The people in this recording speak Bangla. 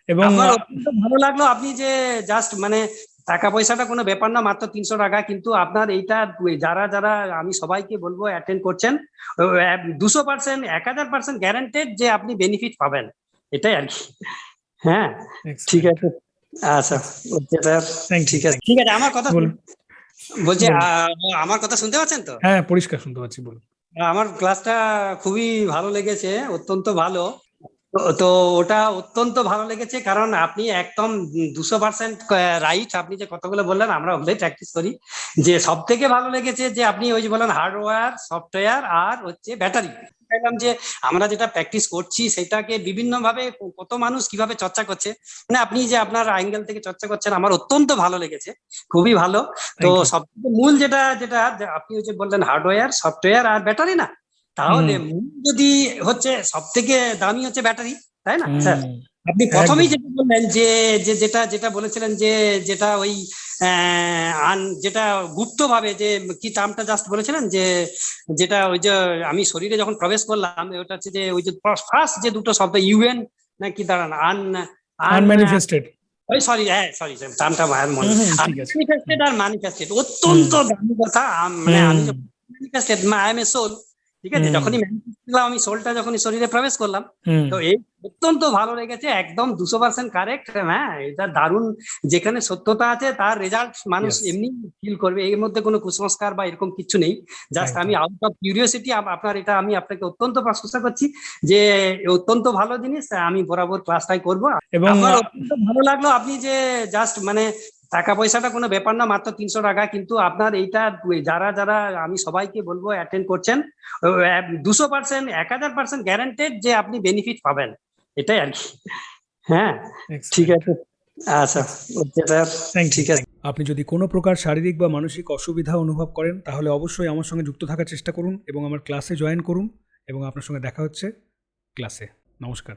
এবং আমার অত্যন্ত ভালো লাগলো আপনি যে জাস্ট মানে টাকা পয়সাটা কোনো ব্যাপার না, মাত্র 300 টাকা, কিন্তু আপনার এইটা যারা যারা আমি সবাইকে বলবো অ্যাটেন্ড করছেন, 200%, 1000% গ্যারান্টেড যে আপনি বেনিফিট পাবেন, এটাই আর কি। হ্যাঁ, ঠিক এক্সেলেন্ট। আছে। আচ্ছা, ওকে স্যার। থ্যাংক ইউ, ঠিক আছে, থ্যাংক ঠিক আছে, আমার কথা ইউ। বলুন, বলছি বলুন। আমার কথা শুনতে পাচ্ছেন তো? হ্যাঁ, পরিষ্কার শুনতে পাচ্ছি, বলুন। আমার ক্লাসটা খুবই ভালো লেগেছে, অত্যন্ত ভালো। তো তো ওটা অত্যন্ত ভালো লেগেছে, কারণ আপনি একদম 200% রাইট। আপনি যে কথাগুলো বললেন আমরা ওগুলোই প্র্যাকটিস করি। যে সব থেকে ভালো লেগেছে যে আপনি ওই যে বলেন হার্ডওয়্যার, সফটওয়্যার আর হচ্ছে ব্যাটারি। দেখলাম যে আমরা যেটা প্র্যাকটিস করছি সেটাকে বিভিন্ন ভাবে কত মানুষ কিভাবে চর্চা করছে, মানে আপনি যে আপনার অ্যাঙ্গেল থেকে চর্চা করছেন আমার অত্যন্ত ভালো লেগেছে, খুবই ভালো। তো থ্যাংক ইউ। সব থেকে মূল যেটা যেটা যে আপনি ওই যে বললেন হার্ডওয়্যার, সফটওয়্যার আর ব্যাটারি না, তাহলে হুম, মূল যদি হচ্ছে সব থেকে দামি হচ্ছে ব্যাটারি, তাই না স্যার? হুম। আপনি প্রথমেই একদম। যেটা বললেন যে যে যেটা যেটা বলেছিলেন যে যেটা ওই যেটা গুপ্ত ভাবে যে কি টার্মটা জাস্ট বলেছিলেন যে যেটা ওই যে আমি শরীরে যখন প্রবেশ করলাম, ওটা হচ্ছে যে ওই যে ফার্স্ট যে দুটো শব্দ ইউএন নাকি দাঁড়ান আন আন আনম্যানিফেস্টেড। ওই সরি, হ্যাঁ সরি স্যার, টার্মটা মায়ের মনে, হুম, হুম, ঠিক আছে। আনম্যানিফেস্টেড হুম, আর ম্যানিফেস্টেড, হুম, অত্যন্ত দামি কথা। মানে হুম, আমি যখন manifested I am a soul, ঠিক আছে, হুম, যখনই ম্যানিফেস্ট করলাম আমি সোলটা যখনই শরীরে প্রবেশ করলাম। হুম। তো এই অত্যন্ত ভালো লেগেছে, একদম 200% কারেক্ট। হ্যাঁ, এটা দারুণ। যেখানে সত্যতা আছে তার রেজাল্ট মানুষ ইয়েস। এমনি ফিল করবে, এর মধ্যে কোনো কুসংস্কার বা এরকম কিছু নেই। জাস্ট আমি একদম। আউট অফ কিউরিওসিটি আপনার এটা আমি আপনাকে অত্যন্ত প্রশংসা করছি যে অত্যন্ত ভালো জিনিস। আমি বরাবর ক্লাসটাই করব। এবং আমার অত্যন্ত ভালো লাগলো আপনি যে জাস্ট মানে টাকা পয়সাটা কোনো ব্যাপার না, মাত্র 300 টাকা, কিন্তু আপনার এইটা যারা যারা আমি সবাইকে বলবো অ্যাটেন্ড করছেন, 200%, 1000% গ্যারান্টেড যে আপনি বেনিফিট পাবেন, এটাই আর কি। হ্যাঁ, ঠিক এক্সেলেন্ট। আছে। আচ্ছা, ওকে স্যার। থ্যাংক ইউ, ঠিক আছে। Thank you. আপনি যদি কোনো প্রকার শারীরিক বা মানসিক অসুবিধা অনুভব করেন তাহলে অবশ্যই আমার সঙ্গে যুক্ত থাকার চেষ্টা করুন এবং আমার ক্লাসে জয়েন করুন, এবং আপনার সঙ্গে দেখা হচ্ছে ক্লাসে। নমস্কার।